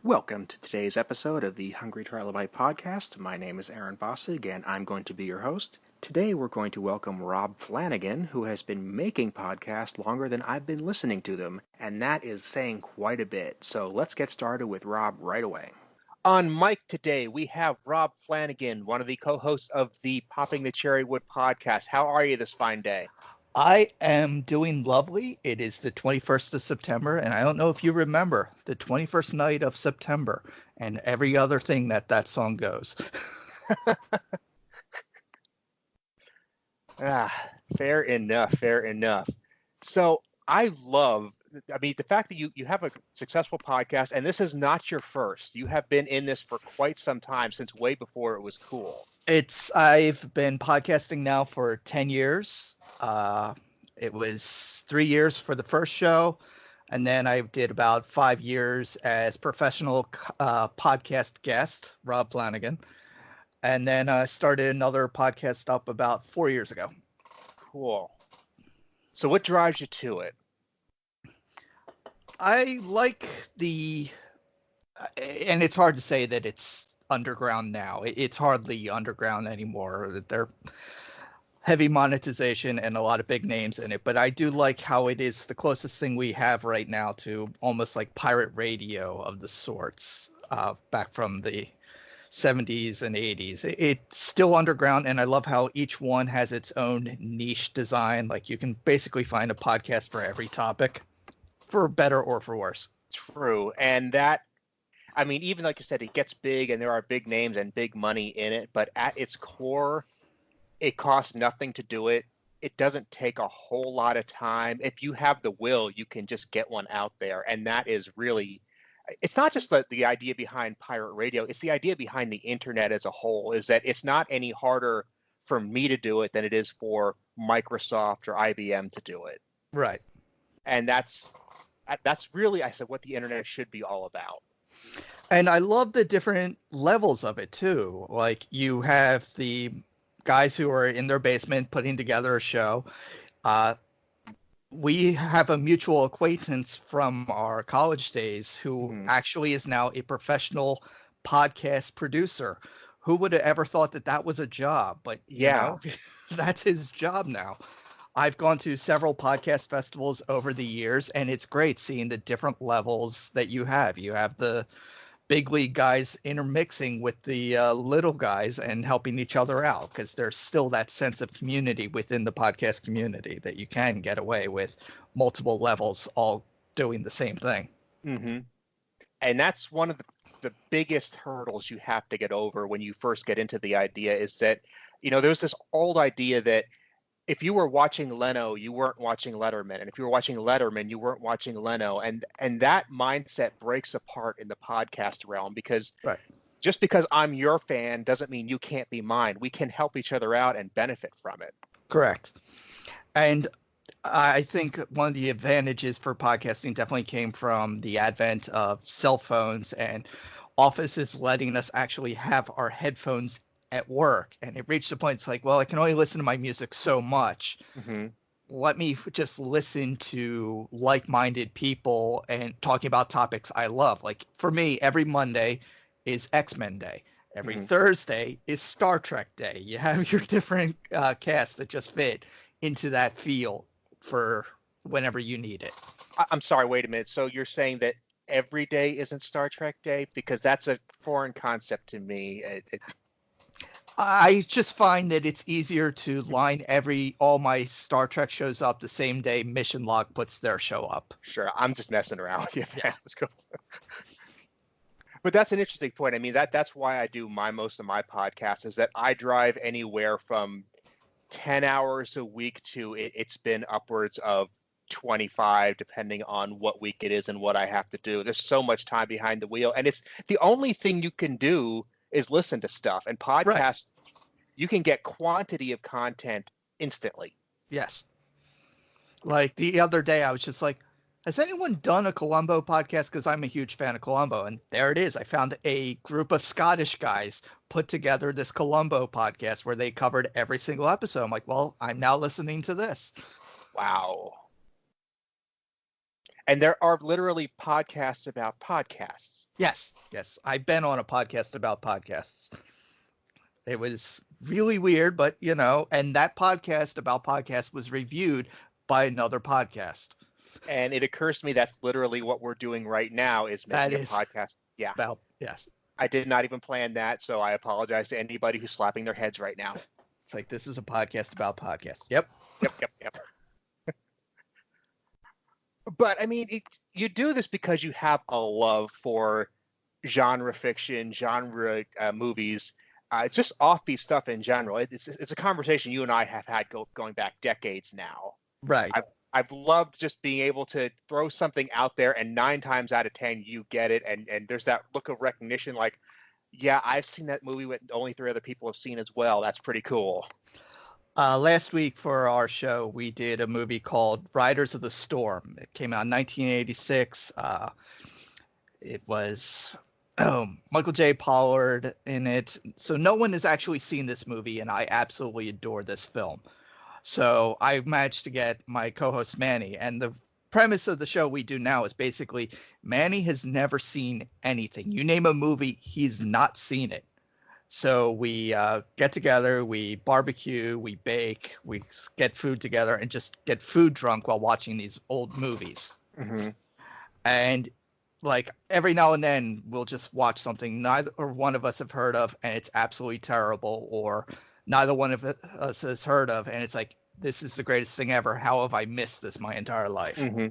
Welcome to today's episode of the Hungry Trilobyte podcast. My name is Aaron Bossig, and I'm going to be your host. Today we're going to welcome Rob Flanagan, who has been making podcasts longer than I've been listening to them, and that is saying quite a bit. So let's get started with Rob right away. On mic today, we have Rob Flanagan, one of the co-hosts of the Popping the Cherrywood podcast. How are you this fine day? I am doing lovely. It is the 21st of September, and I don't know if you remember the 21st night of September and every other thing that song goes. Fair enough, fair enough. So the fact that you have a successful podcast, and this is not your first. You have been in this for quite some time, since way before it was cool. I've been podcasting now for 10 years. It was 3 years for the first show, and then I did about 5 years as professional podcast guest, Rob Flanagan. And then I started another podcast up about 4 years ago. Cool. So what drives you to it? I like and it's hard to say that it's underground now. It's hardly underground anymore. They're heavy monetization and a lot of big names in it, but I do like how it is the closest thing we have right now to almost like pirate radio of the sorts, back from the 70s and 80s. It's still underground, and I love how each one has its own niche design. Like you can basically find a podcast for every topic, for better or for worse. True. And even like you said, it gets big and there are big names and big money in it, but at its core, it costs nothing to do it. It doesn't take a whole lot of time. If you have the will, you can just get one out there. And that is really, it's not just the idea behind pirate radio, it's the idea behind the internet as a whole, is that it's not any harder for me to do it than it is for Microsoft or IBM to do it. Right. And that's really, I said, what the internet should be all about. And I love the different levels of it too. Like you have the guys who are in their basement putting together a show. We have a mutual acquaintance from our college days who actually is now a professional podcast producer. Who would have ever thought that was a job? But yeah, that's his job now. I've gone to several podcast festivals over the years, and it's great seeing the different levels that you have. You have the big league guys intermixing with the little guys and helping each other out, because there's still that sense of community within the podcast community that you can get away with multiple levels all doing the same thing. Mm-hmm. And that's one of the biggest hurdles you have to get over when you first get into the idea, is that, there's this old idea that if you were watching Leno, you weren't watching Letterman. And if you were watching Letterman, you weren't watching Leno. And that mindset breaks apart in the podcast realm, because just because I'm your fan doesn't mean you can't be mine. We can help each other out and benefit from it. Correct. And I think one of the advantages for podcasting definitely came from the advent of cell phones and offices letting us actually have our headphones at work, and it reached a point, it's like, well, I can only listen to my music so much. Let me just listen to like-minded people and talking about topics I love. Like for me, every Monday is X-Men Day. Every Thursday is Star Trek Day. You have your different casts that just fit into that feel for whenever you need it. I'm sorry, wait a minute. So you're saying that every day isn't Star Trek Day? Because that's a foreign concept to me. I just find that it's easier to line all my Star Trek shows up the same day Mission Log puts their show up. Sure, I'm just messing around with you. Yeah, let's go. But that's an interesting point. I mean, that's why I do most of my podcasts, is that I drive anywhere from 10 hours a week to it's been upwards of 25, depending on what week it is and what I have to do. There's so much time behind the wheel, and it's the only thing you can do is listen to stuff. And podcasts, you can get quantity of content instantly. Yes. Like the other day, I was just like, has anyone done a Columbo podcast? Because I'm a huge fan of Columbo. And there it is. I found a group of Scottish guys put together this Columbo podcast where they covered every single episode. I'm like, well, I'm now listening to this. Wow. And there are literally podcasts about podcasts. Yes. I've been on a podcast about podcasts. It was really weird, but and that podcast about podcasts was reviewed by another podcast. And it occurs to me that's literally what we're doing right now is making a podcast. Yeah. Yes. I did not even plan that, so I apologize to anybody who's slapping their heads right now. It's like, this is a podcast about podcasts. Yep. Yep. But I mean, you do this because you have a love for genre fiction, genre movies, just offbeat stuff in general. It's a conversation you and I have had going back decades now. Right. I've loved just being able to throw something out there, and 9 times out of 10 you get it, and there's that look of recognition, like, yeah, I've seen that movie with only 3 other people have seen as well. That's pretty cool. Last week for our show, we did a movie called Riders of the Storm. It came out in 1986. It was Michael J. Pollard in it. So no one has actually seen this movie, and I absolutely adore this film. So I managed to get my co-host Manny, and the premise of the show we do now is basically Manny has never seen anything. You name a movie, he's not seen it. So we get together, we barbecue, we bake, we get food together, and just get food drunk while watching these old movies. Mm-hmm. And like every now and then we'll just watch something neither one of us have heard of, and it's absolutely terrible, or neither one of us has heard of, and it's like, this is the greatest thing ever. How have I missed this my entire life? Mm-hmm.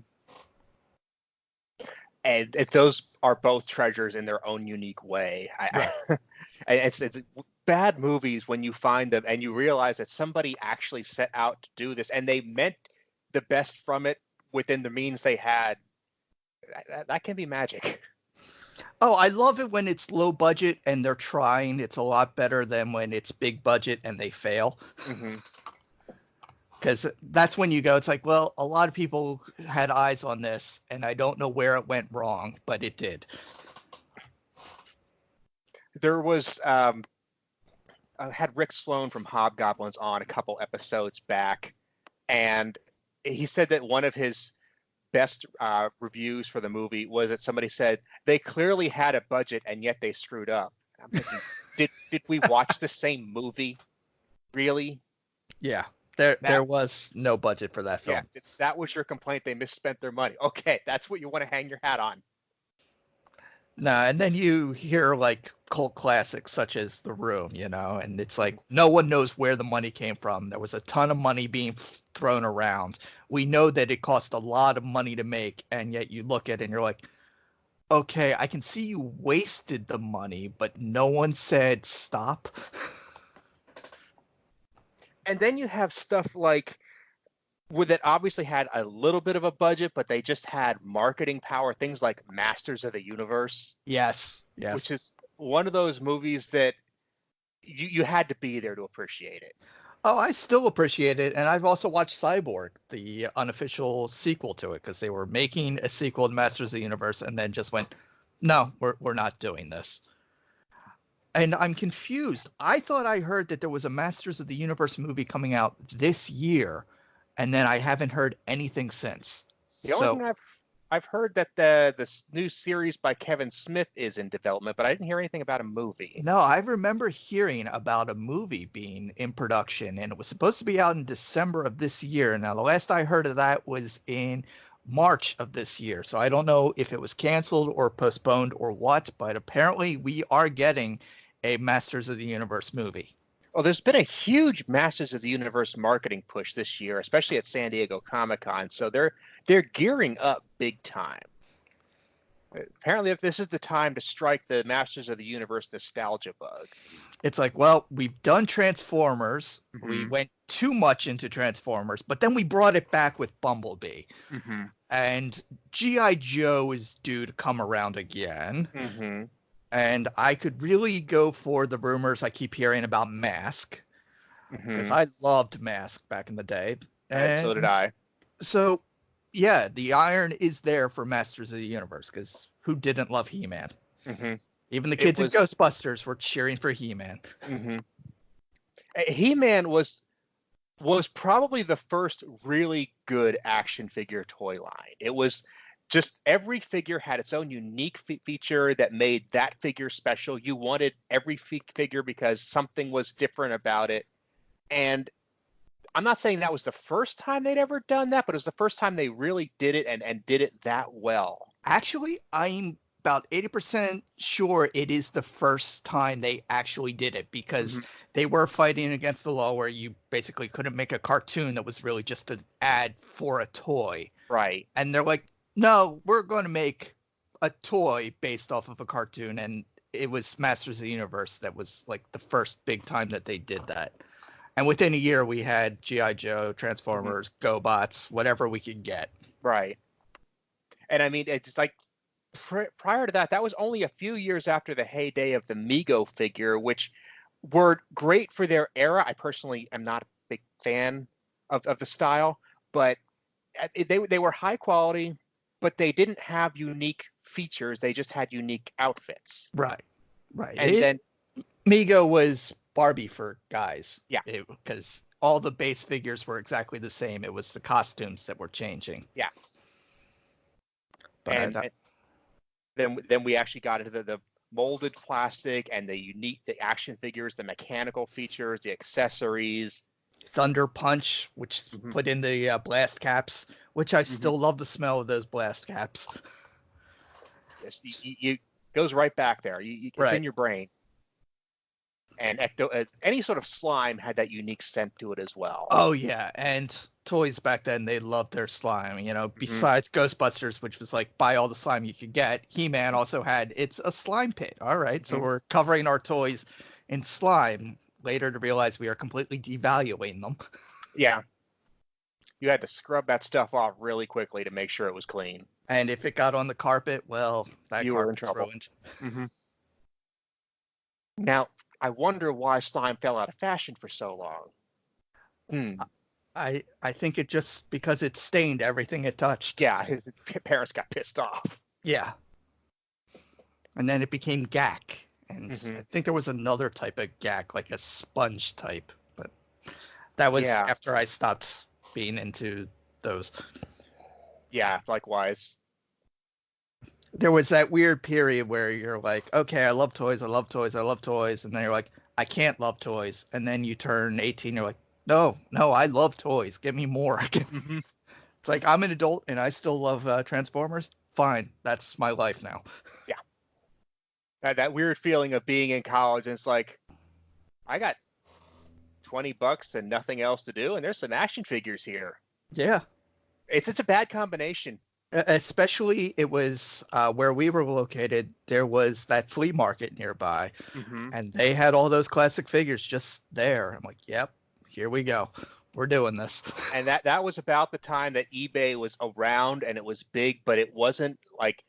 And those are both treasures in their own unique way. Right. It's bad movies when you find them and you realize that somebody actually set out to do this and they meant the best from it within the means they had. That can be magic. Oh, I love it when it's low budget and they're trying. It's a lot better than when it's big budget and they fail. Mm-hmm. Because that's when you go, it's like, well, a lot of people had eyes on this, and I don't know where it went wrong, but it did. There was, I had Rick Sloan from Hobgoblins on a couple episodes back, and he said that one of his best reviews for the movie was that somebody said, they clearly had a budget, and yet they screwed up. I'm thinking, did we watch the same movie? Really? Yeah. There was no budget for that film. Yeah, that was your complaint. They misspent their money. Okay, that's what you want to hang your hat on. Nah, and then you hear like cult classics such as The Room, and it's like no one knows where the money came from. There was a ton of money being thrown around. We know that it cost a lot of money to make, and yet you look at it and you're like, okay, I can see you wasted the money, but no one said stop. And then you have stuff like that obviously had a little bit of a budget, but they just had marketing power. Things like Masters of the Universe. Yes. Which is one of those movies that you had to be there to appreciate it. Oh, I still appreciate it. And I've also watched Cyborg, the unofficial sequel to it, because they were making a sequel to Masters of the Universe and then just went, no, we're not doing this. And I'm confused. I thought I heard that there was a Masters of the Universe movie coming out this year, and then I haven't heard anything since. The only thing I've heard that the new series by Kevin Smith is in development, but I didn't hear anything about a movie. No, I remember hearing about a movie being in production, and it was supposed to be out in December of this year. Now, the last I heard of that was in March of this year. So I don't know if it was canceled or postponed or what, but apparently we are getting a Masters of the Universe movie. Well, there's been a huge Masters of the Universe marketing push this year, especially at San Diego Comic-Con. So they're gearing up big time. Apparently, if this is the time to strike the Masters of the Universe nostalgia bug. It's like, well, we've done Transformers. Mm-hmm. We went too much into Transformers, but then we brought it back with Bumblebee. Mm-hmm. And G.I. Joe is due to come around again. Mm-hmm. And I could really go for the rumors I keep hearing about Mask, because Mm-hmm. I loved Mask back in the day. And so did I. So, yeah, the iron is there for Masters of the Universe, because who didn't love He-Man? Mm-hmm. Even the kids in Ghostbusters were cheering for He-Man. Mm-hmm. He-Man was probably the first really good action figure toy line. It was just every figure had its own unique feature that made that figure special. You wanted every figure because something was different about it. And I'm not saying that was the first time they'd ever done that, but it was the first time they really did it and did it that well. Actually, I'm about 80% sure it is the first time they actually did it, because they were fighting against the law where you basically couldn't make a cartoon that was really just an ad for a toy. Right. And they're like, no, we're going to make a toy based off of a cartoon. And it was Masters of the Universe that was like the first big time that they did that. And within a year, we had G.I. Joe, Transformers, GoBots, whatever we could get. Right. And I mean, it's like prior to that, that was only a few years after the heyday of the Mego figure, which were great for their era. I personally am not a big fan of the style, but they were high quality, but they didn't have unique features. They just had unique outfits. Right. Right. And then Mego was Barbie for guys. Yeah. Because all the base figures were exactly the same. It was the costumes that were changing. Yeah. But and then we actually got into the molded plastic and the action figures, the mechanical features, the accessories. Thunder Punch, which put in the blast caps, which I still love the smell of those blast caps. Yes, you goes right back there. It's in your brain. And any sort of slime had that unique scent to it as well. Oh yeah, and toys back then, they loved their slime. You know, besides Ghostbusters, which was like buy all the slime you could get, He-Man also had it's a slime pit. All right, so we're covering our toys in slime. Later to realize we are completely devaluing them. Yeah, you had to scrub that stuff off really quickly to make sure it was clean. And if it got on the carpet, well, you were in trouble. Ruined. Now, I wonder why slime fell out of fashion for so long. I think it just because it stained everything it touched. Yeah, his parents got pissed off. Yeah. And then it became gack. And I think there was another type of gack, like a sponge type. But that was after I stopped being into those. Yeah, likewise. There was that weird period where you're like, okay, I love toys, I love toys, I love toys. And then you're like, I can't love toys. And then you turn 18, you're like, no, I love toys. Give me more. It's like, I'm an adult and I still love Transformers. Fine. That's my life now. Yeah. That weird feeling of being in college, and it's like, I got $20 and nothing else to do, and there's some action figures here. Yeah. It's a bad combination. Especially it was where we were located, there was that flea market nearby, and they had all those classic figures just there. I'm like, yep, here we go. We're doing this. And that was about the time that eBay was around and it was big, but it wasn't like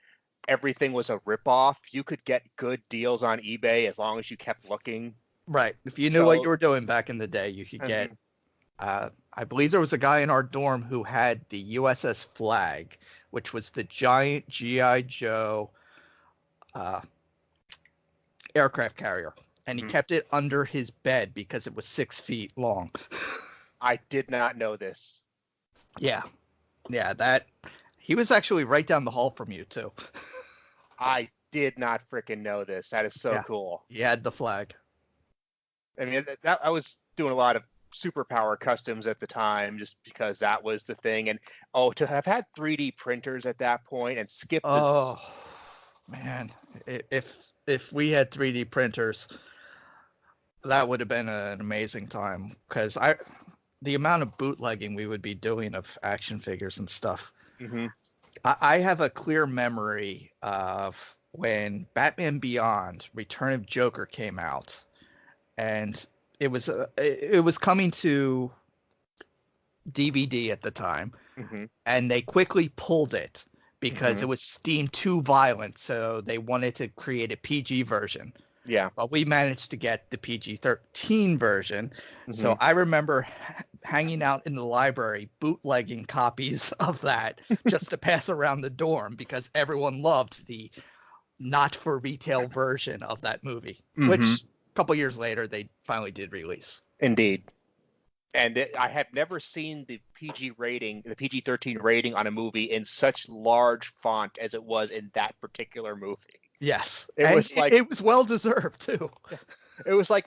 everything was a ripoff. You could get good deals on eBay as long as you kept looking. Right. If you knew what you were doing back in the day, you could get. I believe there was a guy in our dorm who had the USS Flag, which was the giant G.I. Joe aircraft carrier. And he kept it under his bed because it was 6 feet long. I did not know this. Yeah. That he was actually right down the hall from you too. I did not freaking know this. That is so cool. He had the flag. I mean, I was doing a lot of superpower customs at the time just because that was the thing. And to have had 3D printers at that point and skip man, if we had 3D printers, that would have been an amazing time, because the amount of bootlegging we would be doing of action figures and stuff. I have a clear memory of when Batman Beyond: Return of Joker came out, and it was coming to DVD at the time, and they quickly pulled it because it was deemed too violent, so they wanted to create a PG version. Yeah. But we managed to get the PG-13 version. So I remember hanging out in the library, bootlegging copies of that just to pass around the dorm, because everyone loved the not for retail version of that movie, which a couple years later they finally did release. Indeed. And I have never seen the PG-13 rating on a movie in such large font as it was in that particular movie. Yes. It was like it was well deserved too. it was like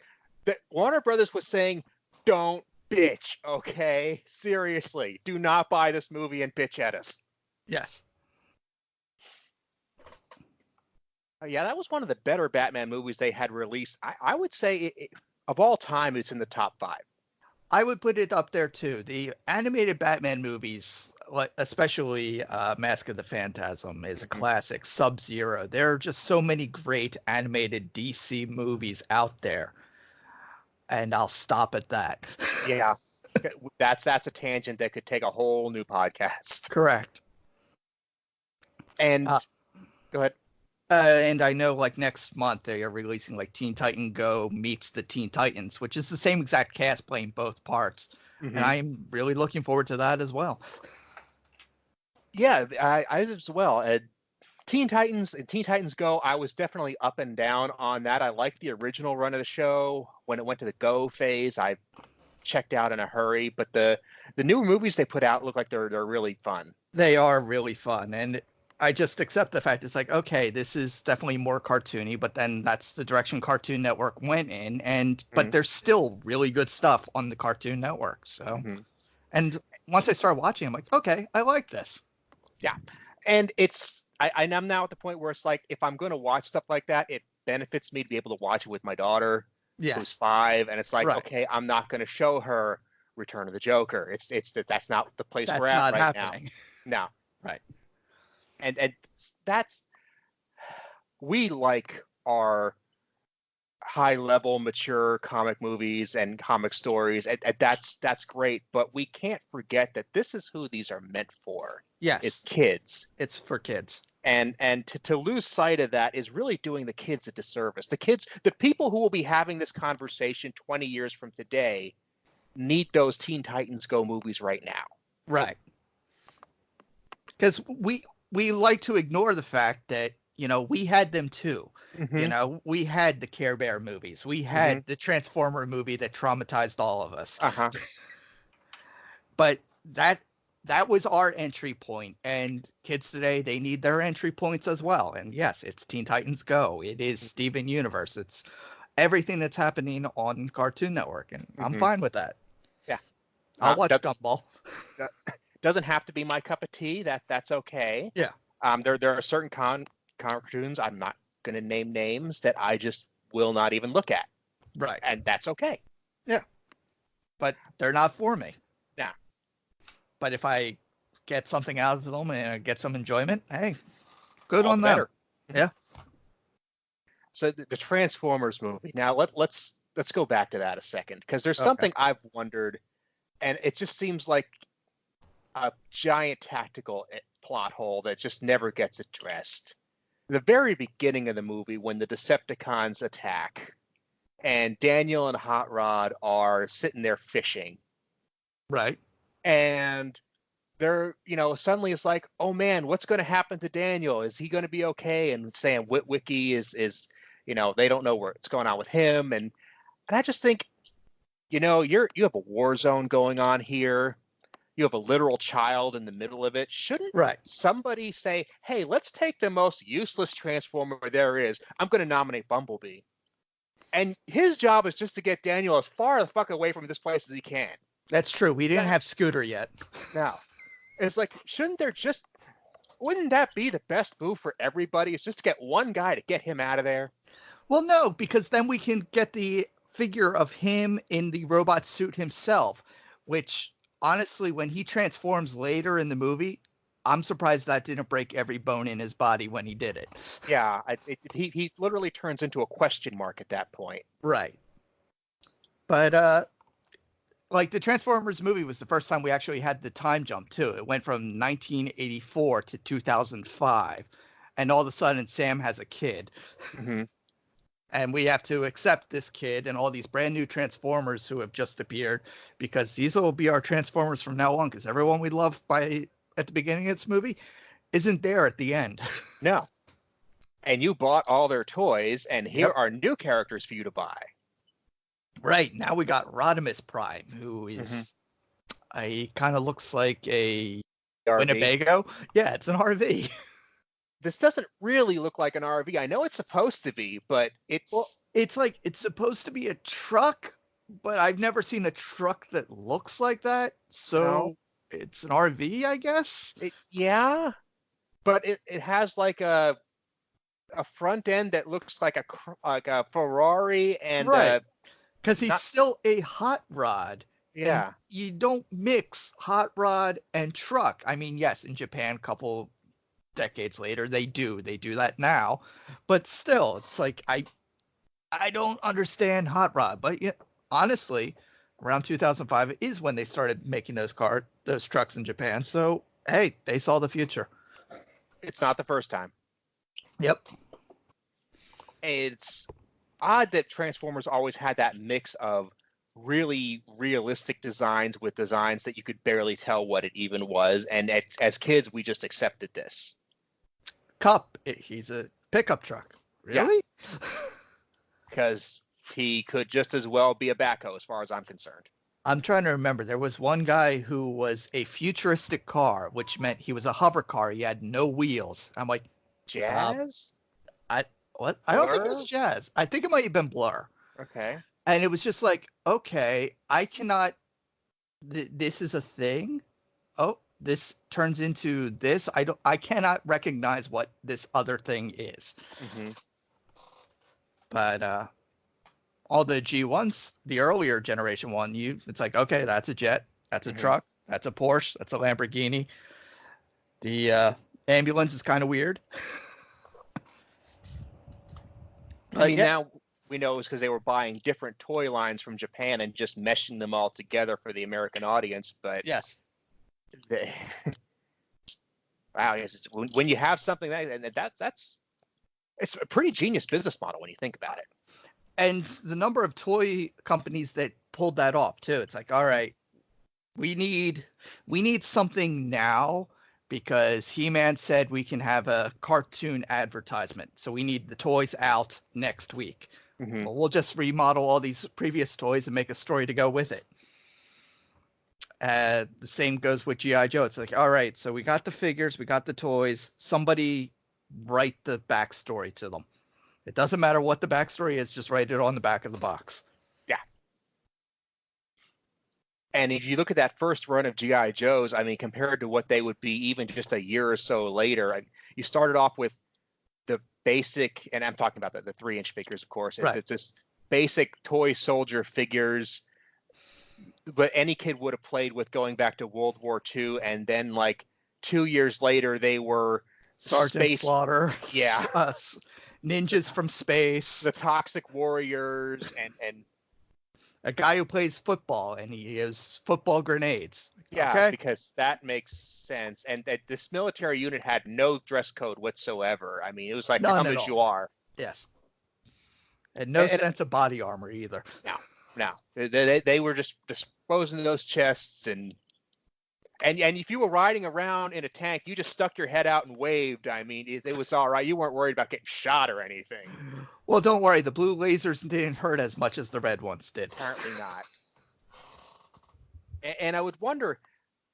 Warner Brothers was saying, "Don't bitch, okay? Seriously, do not buy this movie and bitch at us." Yes. Yeah, that was one of the better Batman movies they had released. I would say of all time, it's in the top 5. I would put it up there too. The animated Batman movies, especially Mask of the Phantasm, is a classic. Sub-Zero. There are just so many great animated DC movies out there. And I'll stop at that. Yeah, that's a tangent that could take a whole new podcast. Correct. And go ahead. And I know like next month they are releasing like Teen Titan Go meets the Teen Titans, which is the same exact cast playing both parts. And I'm really looking forward to that as well. Yeah, I as well. Teen Titans and Teen Titans Go, I was definitely up and down on that. I liked the original run of the show. When it went to the Go phase, I checked out in a hurry. But the newer movies they put out look like they're really fun. They are really fun, and I just accept the fact it's like, okay, this is definitely more cartoony, but then that's the direction Cartoon Network went in, but there's still really good stuff on the Cartoon Network. So, and once I started watching, I'm like, okay, I like this. Yeah, and I'm now at the point where it's like, if I'm going to watch stuff like that, it benefits me to be able to watch it with my daughter, who's 5, and it's like, okay, I'm not going to show her Return of the Joker. That's not the place we're at right happening. now. No, right. And we like our high level mature comic movies and comic stories, and that's great, but we can't forget that this is who these are meant for. Yes, it's kids. It's for kids, and to lose sight of that is really doing the kids a disservice. The people who will be having this conversation 20 years from today need those Teen Titans Go movies right now. Right. Because we like to ignore the fact that, we had them too. We had the Care Bear movies. We had the Transformer movie that traumatized all of us. But that was our entry point. And kids today, they need their entry points as well. And yes, it's Teen Titans Go. It is Steven Universe. It's everything that's happening on Cartoon Network. And I'm fine with that. Yeah. I'll watch Gumball. Doesn't have to be my cup of tea. That's okay. Yeah. There are certain cartoons, I'm not going to name names, that I just will not even look at. Right. And that's okay. Yeah. But they're not for me. Yeah. But if I get something out of them and get some enjoyment, hey, good on them. Yeah. So the Transformers movie. Now let's go back to that a second, because there's something I've wondered, and it just seems like a giant tactical plot hole that just never gets addressed. The very beginning of the movie, when the Decepticons attack and Daniel and Hot Rod are sitting there fishing. Right. And they're, suddenly it's like, oh man, what's going to happen to Daniel? Is he going to be okay? And Sam Witwicky is they don't know what's going on with him. And I just think, you have a war zone going on here. You have a literal child in the middle of it. Shouldn't somebody say, hey, let's take the most useless Transformer there is. I'm going to nominate Bumblebee. And his job is just to get Daniel as far the fuck away from this place as he can. That's true. We didn't have Scooter yet. No. It's like, wouldn't that be the best move for everybody? It's just to get one guy to get him out of there. Well, no, because then we can get the figure of him in the robot suit himself, which... honestly, when he transforms later in the movie, I'm surprised that didn't break every bone in his body when he did it. Yeah, he literally turns into a question mark at that point. Right. But, the Transformers movie was the first time we actually had the time jump, too. It went from 1984 to 2005. And all of a sudden, Sam has a kid. And we have to accept this kid and all these brand new Transformers who have just appeared, because these will be our Transformers from now on, because everyone we love at the beginning of this movie isn't there at the end. No. And you bought all their toys, and here are new characters for you to buy. Right, now we got Rodimus Prime, who Mhm. is he kind of looks like a RV. Winnebago. Yeah, it's an RV. This doesn't really look like an RV. I know it's supposed to be, but Well, it's it's like it's supposed to be a truck, but I've never seen a truck that looks like that. no. So it's an RV, I guess. Yeah, but it has like a front end that looks like like a Ferrari and Right, because he's not still a hot rod, and yeah. you don't mix hot rod and truck. I mean, yes, in Japan, a couple decades later, they do that now, but still, it's like I don't understand hot rod, but yeah, honestly, around 2005 is when they started making those trucks in Japan. So hey, they saw the future. It's not the first time. Yep. It's odd that Transformers always had that mix of really realistic designs with designs that you could barely tell what it even was. And as kids, we just accepted this. Cup, he's a pickup truck. Yeah, Really? because he could just as well be a backhoe, as far as I'm concerned. I'm trying to remember. There was one guy who was a futuristic car, which meant he was a hover car. He had no wheels. I'm like, Jazz? I what? I don't think it Blur? was Jazz. I think it might have been Blur. Okay. And it was just like, okay, I cannot. This is a thing. Oh, this turns into this. I cannot recognize what this other thing is. Mm-hmm. But all the G1s, the earlier generation one, it's like, okay, that's a jet, that's a Mm-hmm. truck, that's a Porsche, that's a Lamborghini. The ambulance is kind of weird. I But mean, yeah, now we know it's because they were buying different toy lines from Japan and just meshing them all together for the American audience. But yes. they, wow, when you have something that's it's a pretty genius business model when you think about it. And the number of toy companies that pulled that off too. It's like, all right, we need something now because He-Man said we can have a cartoon advertisement. So we need the toys out next week. Mm-hmm. Well, we'll just remodel all these previous toys and make a story to go with it. The same goes with G.I. Joe. It's like, all right, so we got the figures, we got the toys. Somebody write the backstory to them. It doesn't matter what the backstory is, just write it on the back of the box. Yeah. And if you look at that first run of G.I. Joes, I mean, compared to what they would be even just a year or so later, you started off with the basic, and I'm talking about the 3-inch figures, of course. Right. It's just basic toy soldier figures that any kid would have played with going back to World War II. And then, like, 2 years later, they were Sergeant space. Slaughter. Yeah. Ninjas from space. The Toxic Warriors and a guy who plays football and he has football grenades. yeah, Okay? because that makes sense. And that this military unit had no dress code whatsoever. I mean, it was like, None come at as all. you are. Yes. And no sense of body armor either. No. They were just disposing of those chests and if you were riding around in a tank, you just stuck your head out and waved. I mean, it was all right. You weren't worried about getting shot or anything. Well, don't worry. The blue lasers didn't hurt as much as the red ones did. Apparently not. And I would wonder,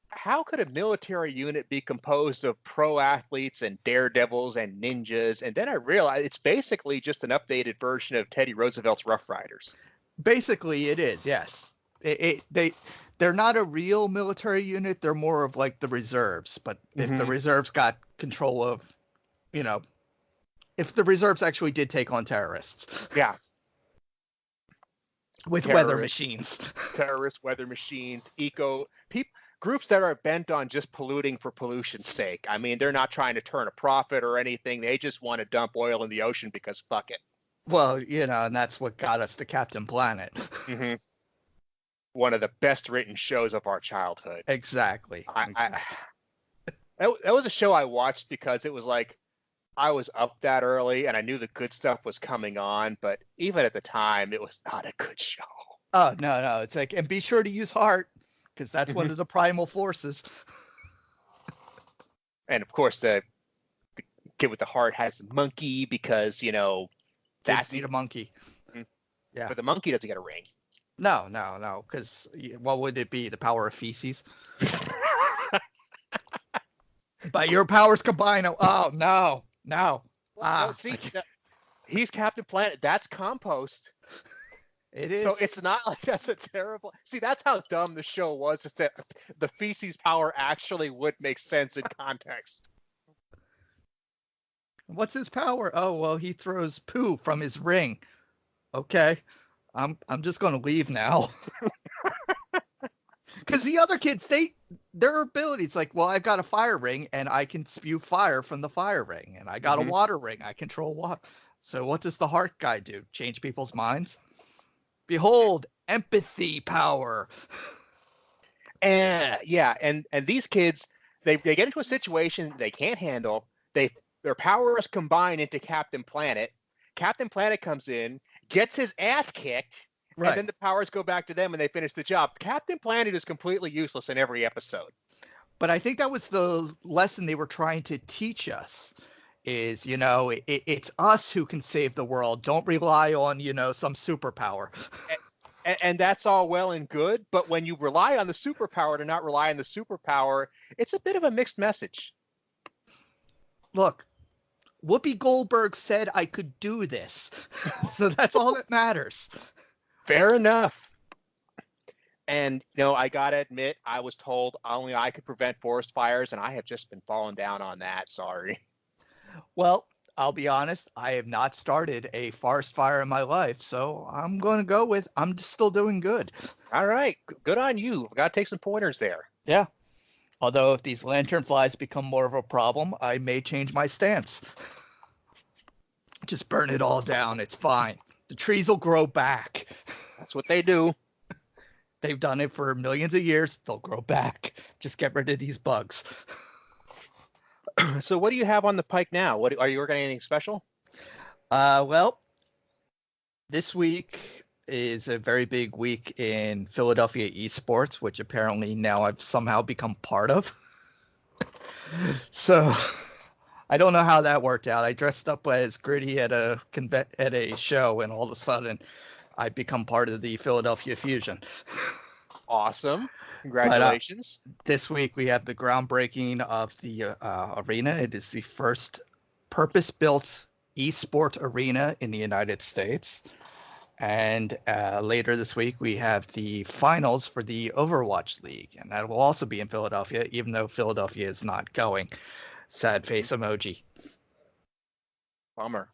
how could a military unit be composed of pro athletes and daredevils and ninjas? And then I realized it's basically just an updated version of Teddy Roosevelt's Rough Riders. Basically, it is, yes. They're not a real military unit. They're more of like the reserves. But if the reserves got control of, if the reserves actually did take on terrorists. Yeah. With weather machines. Terrorists, weather machines, groups that are bent on just polluting for pollution's sake. I mean, they're not trying to turn a profit or anything. They just want to dump oil in the ocean because fuck it. Well, and that's what got us to Captain Planet. Mm-hmm. One of the best written shows of our childhood. Exactly. That was a show I watched because it was like I was up that early and I knew the good stuff was coming on, but even at the time, it was not a good show. Oh, no. It's like, and be sure to use heart because that's one of the primal forces. And of course, the kid with the heart has a monkey because, Kids need a monkey. Mm-hmm. Yeah. But the monkey doesn't get a ring. No, because what would it be? The power of feces? But your powers combine. Oh, no. No, see, he's Captain Planet. That's compost. It is. So it's not like that's a terrible. See, that's how dumb the show was. Is that the feces power actually would make sense in context. What's his power? Oh, well, he throws poo from his ring. Okay. I'm just going to leave now. Because the other kids, their abilities, like, well, I've got a fire ring and I can spew fire from the fire ring, and I got a water ring, I control water. So what does the heart guy do? Change people's minds? Behold, empathy power. And these kids, they get into a situation they can't handle. Their powers combine into Captain Planet. Captain Planet comes in, gets his ass kicked. Right. And then the powers go back to them and they finish the job. Captain Planet is completely useless in every episode. But I think that was the lesson they were trying to teach us is, it's us who can save the world. Don't rely on, some superpower. And that's all well and good. But when you rely on the superpower to not rely on the superpower, it's a bit of a mixed message. Look, Whoopi Goldberg said I could do this. So that's all that matters. Fair enough. And, I got to admit, I was told only I could prevent forest fires, and I have just been falling down on that. Sorry. Well, I'll be honest. I have not started a forest fire in my life, so I'm going to go with I'm still doing good. All right. Good on you. I've got to take some pointers there. Yeah. Although if these lanternflies become more of a problem, I may change my stance. Just burn it all down. It's fine. The trees will grow back. That's what they do. They've done it for millions of years. They'll grow back. Just get rid of these bugs. So what do you have on the pike now? What are you working on anything special? Well, this week is a very big week in Philadelphia esports, which apparently now I've somehow become part of. So I don't know how that worked out. I dressed up as Gritty at a show, and all of a sudden I've become part of the Philadelphia Fusion. Awesome. Congratulations. But, this week we have the groundbreaking of the arena. It is the first purpose-built esport arena in the United States. And later this week we have the finals for the Overwatch League. And that will also be in Philadelphia, even though Philadelphia is not going. Sad face emoji. Bummer.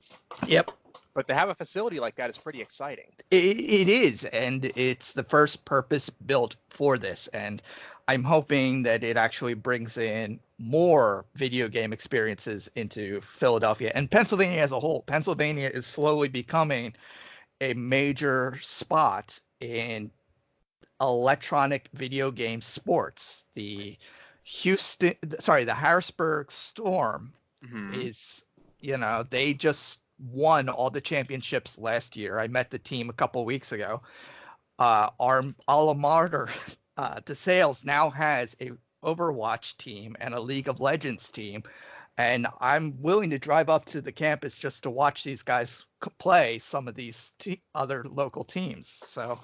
Yep. But to have a facility like that is pretty exciting. It is, and it's the first purpose built for this. And I'm hoping that it actually brings in more video game experiences into Philadelphia and Pennsylvania as a whole. Pennsylvania is slowly becoming a major spot in electronic video game sports. The Harrisburg Storm is, they just won all the championships last year. I met the team a couple weeks ago. Our alma mater, DeSales, now has a Overwatch team and a League of Legends team, and I'm willing to drive up to the campus just to watch these guys play some of these other local teams. So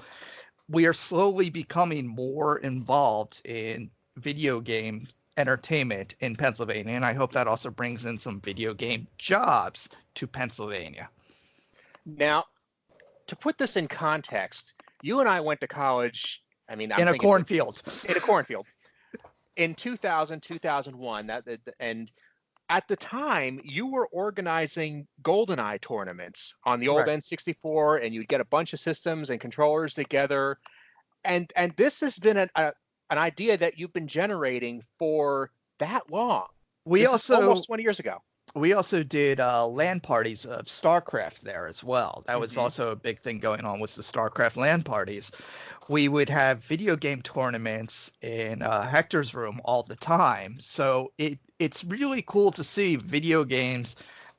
we are slowly becoming more involved in video game entertainment in Pennsylvania, and I hope that also brings in some video game jobs to Pennsylvania. Now, to put this in context, you and I went to college. I mean, in a cornfield. In a cornfield. In 2000, 2001, and at the time, you were organizing GoldenEye tournaments on the old N64, and you'd get a bunch of systems and controllers together. And this has been an idea that you've been generating for that long. Almost 20 years ago. We also did LAN parties of StarCraft there as well. That was also a big thing going on with the StarCraft LAN parties. We would have video game tournaments in Hector's room all the time. So it's really cool to see video games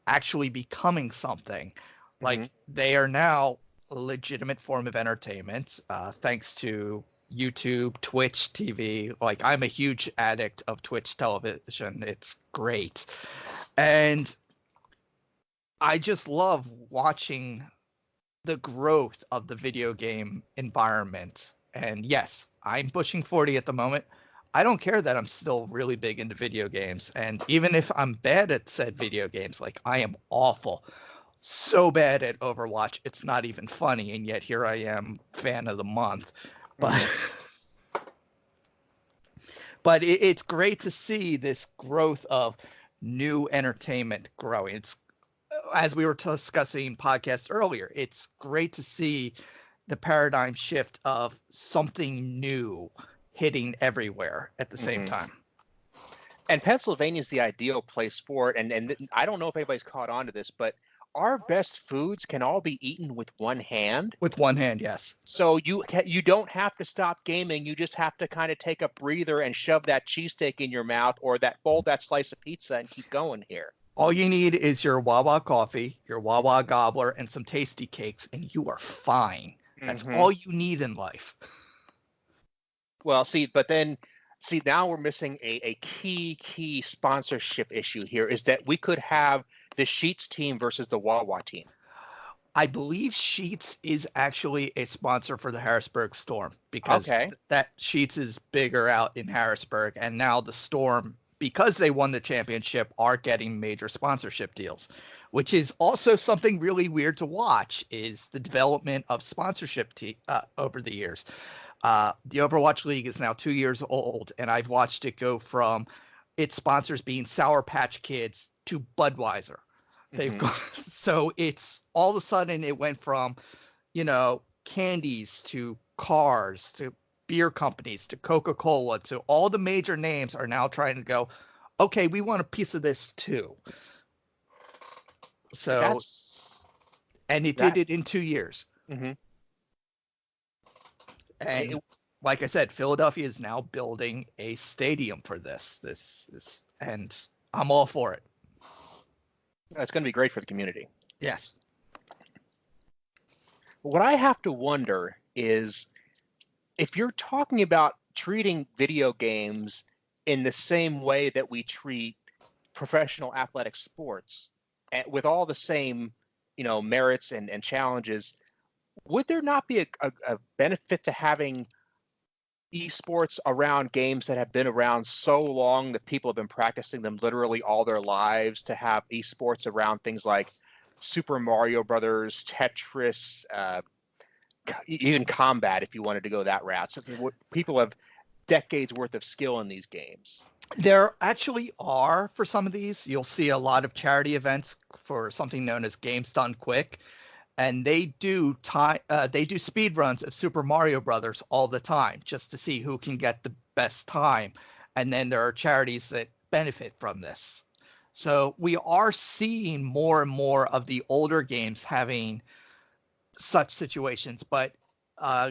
actually becoming something. Like they are now a legitimate form of entertainment, thanks to YouTube, Twitch TV. Like I'm a huge addict of Twitch television. It's great. And I just love watching the growth of the video game environment. And yes, I'm pushing 40 at the moment. I don't care that I'm still really big into video games. And even if I'm bad at said video games, like I am awful, so bad at Overwatch, it's not even funny. And yet here I am, fan of the month. But but it's great to see this growth of new entertainment growing. It's, as we were discussing podcast earlier, it's great to see the paradigm shift of something new hitting everywhere at the same time. And Pennsylvania is the ideal place for it. And I don't know if anybody's caught on to this, but our best foods can all be eaten with one hand. With one hand, yes. So you don't have to stop gaming. You just have to kind of take a breather and shove that cheesesteak in your mouth or that slice of pizza and keep going here. All you need is your Wawa coffee, your Wawa gobbler, and some tasty cakes, and you are fine. That's all you need in life. Well, now we're missing a key sponsorship issue here, is that we could have the Sheets team versus the Wawa team. I believe Sheets is actually a sponsor for the Harrisburg Storm, because that Sheets is bigger out in Harrisburg, and now the Storm, because they won the championship, are getting major sponsorship deals, which is also something really weird to watch, is the development of sponsorship over the years. The Overwatch League is now 2 years old, and I've watched it go from its sponsors being Sour Patch Kids to Budweiser. They've gone, so it's all of a sudden it went from, candies to cars to beer companies to Coca-Cola to all the major names are now trying to go, okay, we want a piece of this too. So, and it did it in 2 years. And like I said, Philadelphia is now building a stadium for this, and I'm all for it. It's going to be great for the community. Yes. What I have to wonder is, if you're talking about treating video games in the same way that we treat professional athletic sports, with all the same, merits and challenges, would there not be a benefit to having esports around games that have been around so long that people have been practicing them literally all their lives, to have esports around things like Super Mario Brothers, Tetris, even Combat, if you wanted to go that route? So people have decades worth of skill in these games. There actually are, for some of these. You'll see a lot of charity events for something known as Games Done Quick, and they do speed runs of Super Mario Brothers all the time, just to see who can get the best time. And then there are charities that benefit from this. So we are seeing more and more of the older games having such situations, but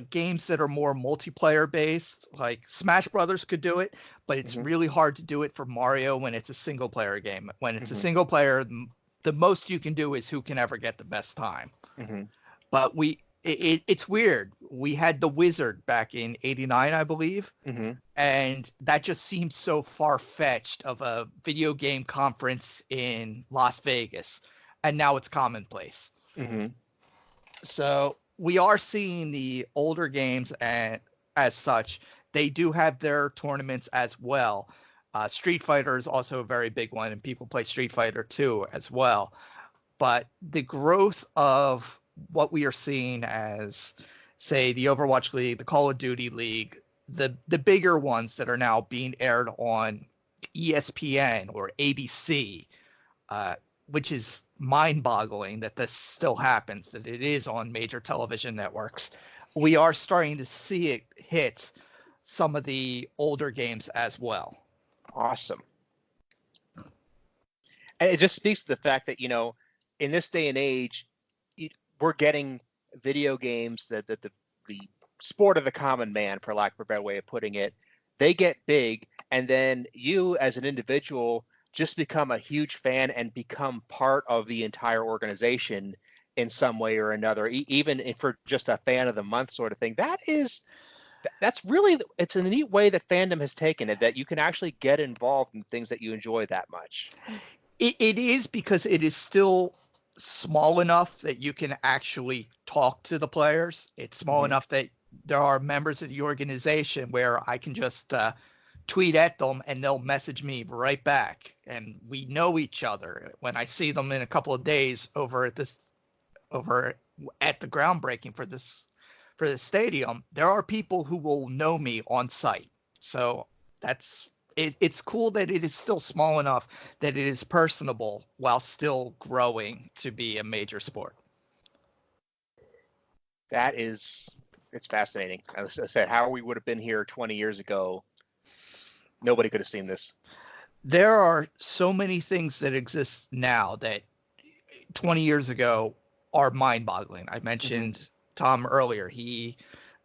games that are more multiplayer based, like Smash Brothers, could do it, but it's really hard to do it for Mario when it's a single player game. When it's a single player, the most you can do is who can ever get the best time. But it's weird. We had the Wizard back in '89, I believe, and that just seemed so far-fetched of a video game conference in Las Vegas, and now it's commonplace. So we are seeing the older games, and as such, they do have their tournaments as well. Street Fighter is also a very big one, and people play Street Fighter 2 as well. But the growth of what we are seeing as, say, the Overwatch League, the Call of Duty League, the bigger ones that are now being aired on ESPN or ABC, which is mind-boggling that this still happens, that it is on major television networks. We are starting to see it hit some of the older games as well. Awesome. And it just speaks to the fact that, in this day and age, we're getting video games that the sport of the common man, for lack of a better way of putting it, they get big, and then you as an individual just become a huge fan and become part of the entire organization in some way or another, even if for just a fan of the month sort of thing. That's really, it's a neat way that fandom has taken it, that you can actually get involved in things that you enjoy that much. It is, because it is still small enough that you can actually talk to the players. It's small enough that there are members of the organization where I can just tweet at them and they'll message me right back, and we know each other. When I see them in a couple of days over at the groundbreaking for this stadium, there are people who will know me on site. So that's it. It's cool that it is still small enough that it is personable while still growing to be a major sport. It's fascinating. As I said, how we would have been here 20 years ago, nobody could have seen this. There are so many things that exist now that 20 years ago are mind-boggling. I mentioned Tom earlier. He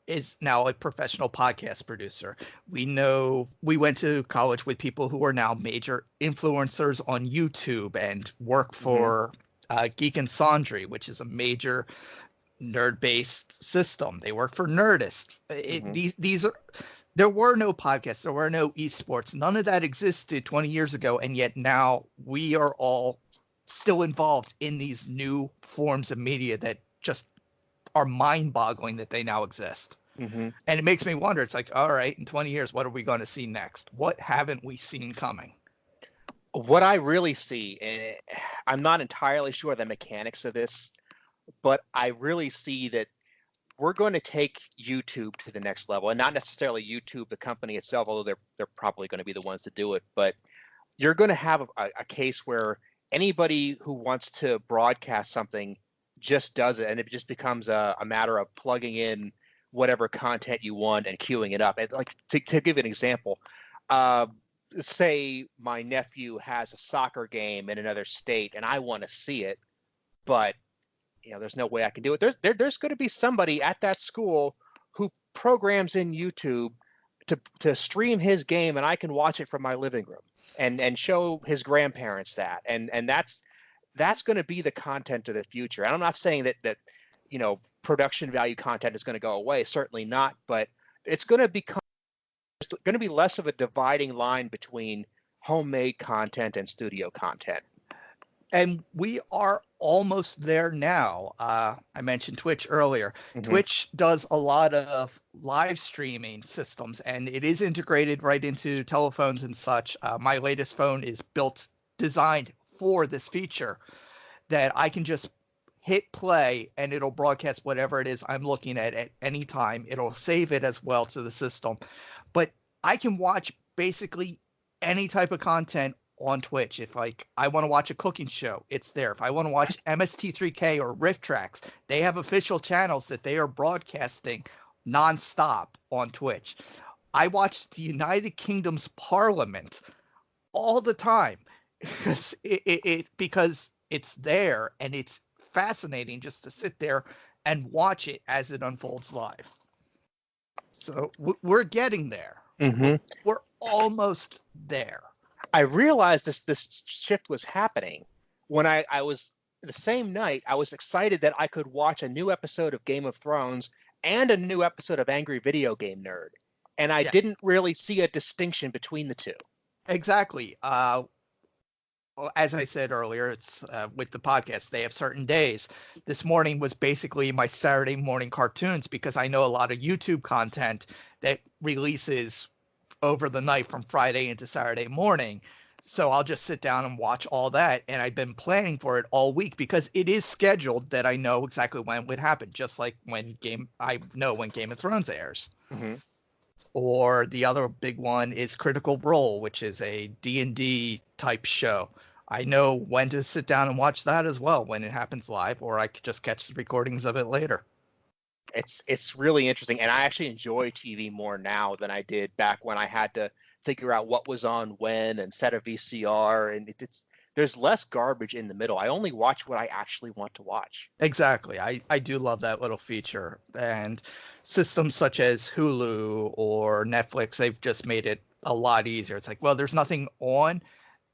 is now a professional podcast producer. We went to college with people who are now major influencers on YouTube and work for Geek and Sundry, which is a major nerd-based system. They work for Nerdist. There were no podcasts. There were no esports. None of that existed 20 years ago, and yet now we are all still involved in these new forms of media that just are mind-boggling that they now exist. And it makes me wonder, it's like, all right, in 20 years, what are we going to see next? What haven't we seen coming? What I really see, and I'm not entirely sure of the mechanics of this, but I really see that we're going to take YouTube to the next level, and not necessarily YouTube, the company itself, although they're probably going to be the ones to do it. But you're going to have a case where anybody who wants to broadcast something just does it, and it just becomes a matter of plugging in whatever content you want and queuing it up. And like to give an example, say my nephew has a soccer game in another state, and I want to see it, but there's no way I can do it. There's going to be somebody at that school who programs in YouTube to stream his game, and I can watch it from my living room and show his grandparents that. And that's going to be the content of the future. And I'm not saying that production value content is going to go away. Certainly not. But it's going to be less of a dividing line between homemade content and studio content. And we are almost there now. I mentioned Twitch earlier. Twitch does a lot of live streaming systems, and it is integrated right into telephones and such. My latest phone is designed for this feature, that I can just hit play and it'll broadcast whatever it is I'm looking at any time. It'll save it as well to the system. But I can watch basically any type of content on Twitch. If I want to watch a cooking show, it's there. If I want to watch MST3K or Riff Tracks, they have official channels that they are broadcasting nonstop on Twitch. I watch the United Kingdom's Parliament all the time because it's there, and it's fascinating just to sit there and watch it as it unfolds live. So we're getting there. We're almost there. I realized this shift was happening when I was the same night. I was excited that I could watch a new episode of Game of Thrones and a new episode of Angry Video Game Nerd, and I didn't really see a distinction between the two. Exactly. As I said earlier, it's with the podcast, they have certain days. This morning was basically my Saturday morning cartoons, because I know a lot of YouTube content that releases over the night from Friday into Saturday morning. So I'll just sit down and watch all that. And I've been planning for it all week because it is scheduled that I know exactly when it would happen, just like I know when Game of Thrones airs. Or the other big one is Critical Role, which is a D&D type show. I know when to sit down and watch that as well when it happens live, or I could just catch the recordings of it later. It's really interesting, and I actually enjoy TV more now than I did back when I had to figure out what was on when and set a VCR, and there's less garbage in the middle. I only watch what I actually want to watch. Exactly. I do love that little feature. And systems such as Hulu or Netflix, they've just made it a lot easier. It's like, well, there's nothing on.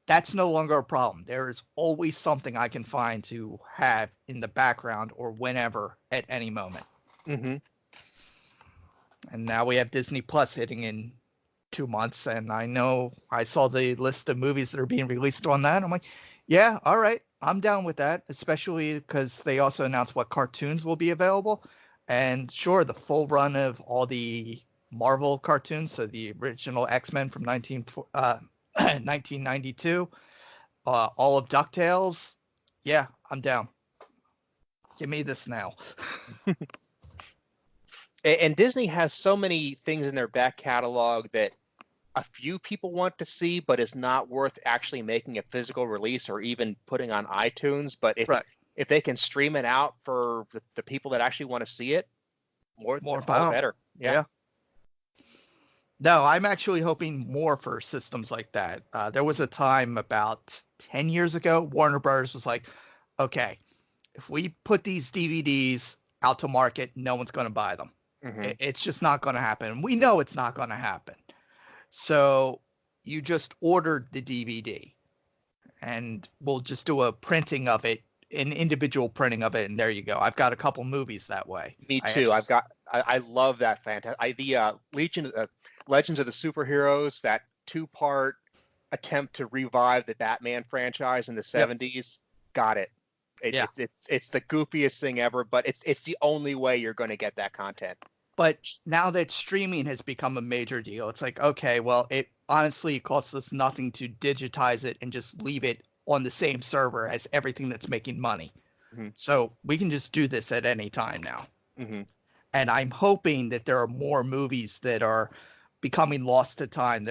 That's no longer a problem. There is always something I can find to have in the background or whenever at any moment. And now we have Disney Plus hitting in 2 months, and I know I saw the list of movies that are being released on that. I'm like, yeah, all right, I'm down with that, especially because they also announced what cartoons will be available. And sure, the full run of all the Marvel cartoons, so the original X-Men from 1992, all of DuckTales. Yeah, I'm down. Give me this now. And Disney has so many things in their back catalog that a few people want to see, but it's not worth actually making a physical release or even putting on iTunes. But Right. if they can stream it out for the people that actually want to see it, more More all the power. better. Yeah. No, I'm actually hoping more for systems like that. There was a time about 10 years ago, Warner Brothers was like, okay, if we put these DVDs out to market, no one's going to buy them. It's just not going to happen. And we know it's not going to happen. So you just ordered the DVD and we'll just do a printing of it, an individual printing of it. And there you go. I've got a couple movies that way. Me too. I love that fantastic. The Legends of the Superheroes, that 2-part attempt to revive the Batman franchise in the 70s. Got it. It's the goofiest thing ever, but it's the only way you're going to get that content. But now that streaming has become a major deal, it's like, okay, well, it honestly costs us nothing to digitize it and just leave it on the same server as everything that's making money. So we can just do this at any time now. And I'm hoping that there are more movies that are becoming lost to time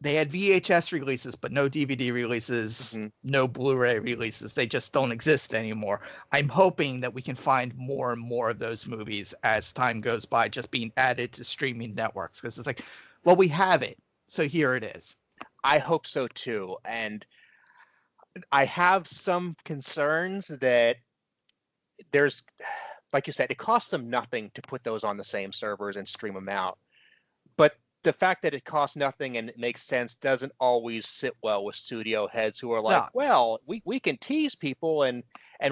they had VHS releases, but no DVD releases, no Blu-ray releases. They just don't exist anymore. I'm hoping that we can find more and more of those movies as time goes by, just being added to streaming networks. Because it's like, well, we have it, so here it is. I hope so too. And I have some concerns that there's, like you said, it costs them nothing to put those on the same servers and stream them out. But the fact that it costs nothing and it makes sense doesn't always sit well with studio heads who are like, well, we can tease people and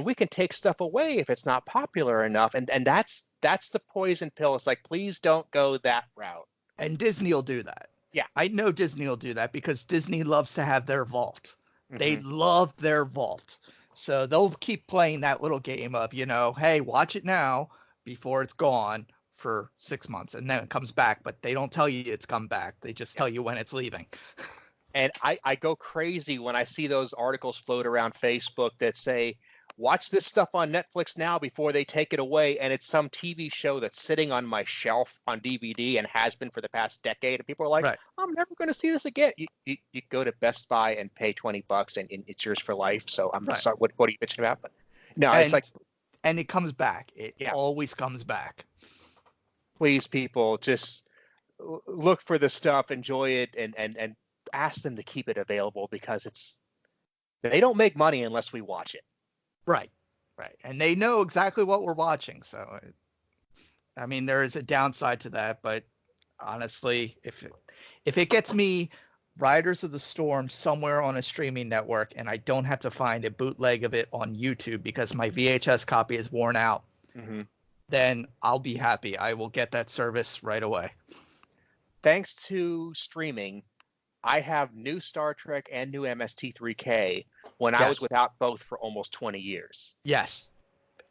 we can take stuff away if it's not popular enough. And that's the poison pill. It's like, please don't go that route. And Disney will do that. Yeah. I know Disney will do that because Disney loves to have their vault. They love their vault. So they'll keep playing that little game of, hey, watch it now before it's gone for 6 months, and then it comes back, but they don't tell you it's come back. They just tell you when it's leaving. And I go crazy when I see those articles float around Facebook that say, watch this stuff on Netflix now before they take it away. And it's some TV show that's sitting on my shelf on DVD and has been for the past decade. And people are like, I'm never going to see this again. You go to Best Buy and pay $20 and it's yours for life. So I'm sorry, what are you bitching about? But no, it's like, and it comes back. It always comes back. Please, people, just look for the stuff, enjoy it, and ask them to keep it available because they don't make money unless we watch it. Right. And they know exactly what we're watching. So, I mean, there is a downside to that, but honestly, if it gets me Riders of the Storm somewhere on a streaming network and I don't have to find a bootleg of it on YouTube because my VHS copy is worn out, then I'll be happy. I will get that service right away. Thanks to streaming, I have new Star Trek and new MST3K when I was without both for almost 20 years. Yes.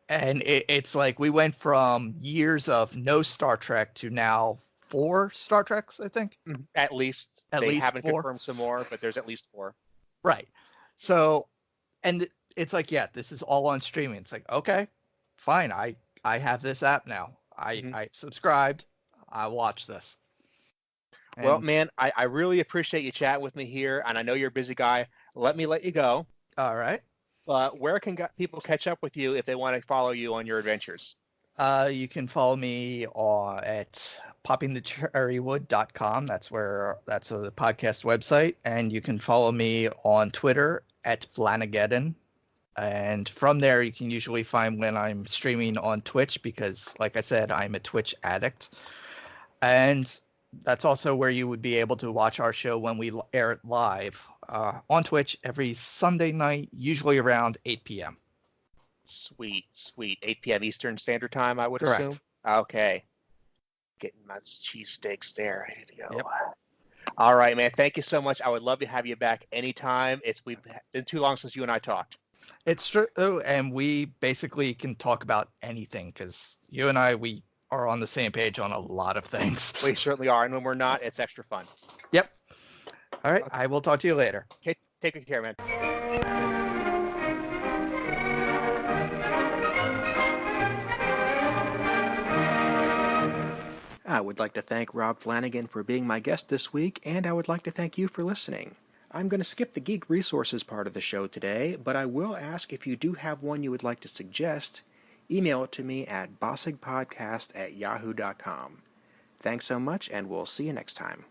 And it's like we went from years of no Star Trek to now 4 Star Treks, I think. At least. They haven't 4. confirmed some more, but there's at least 4. Right. So, and it's like, this is all on streaming. It's like, okay, fine. I have this app now. I subscribed. I watch this. And, well, man, I really appreciate you chatting with me here, and I know you're a busy guy. Let me let you go. All right. Where can people catch up with you if they want to follow you on your adventures? You can follow me at poppingthecherrywood.com. That's the podcast website. And you can follow me on Twitter at Flanagan. And from there, you can usually find when I'm streaming on Twitch because, like I said, I'm a Twitch addict. And that's also where you would be able to watch our show when we air it live on Twitch every Sunday night, usually around 8 p.m. Sweet. 8 p.m. Eastern Standard Time, I would Correct. assume? Okay. Getting my cheesesteaks there. I need to go. Yep. All right, man. Thank you so much. I would love to have you back anytime. We've been too long since you and I talked. It's true, and we basically can talk about anything because you and I, we are on the same page on a lot of things. We certainly are, and when we're not, it's extra fun. Yep. All right. Okay. I will talk to you later. Okay, take good care, man. I would like to thank Rob Flanagan for being my guest this week, and I would like to thank you for listening. I'm going to skip the Geek Resources part of the show today, but I will ask if you do have one you would like to suggest, email it to me at bossigpodcast@yahoo.com. Thanks so much, and we'll see you next time.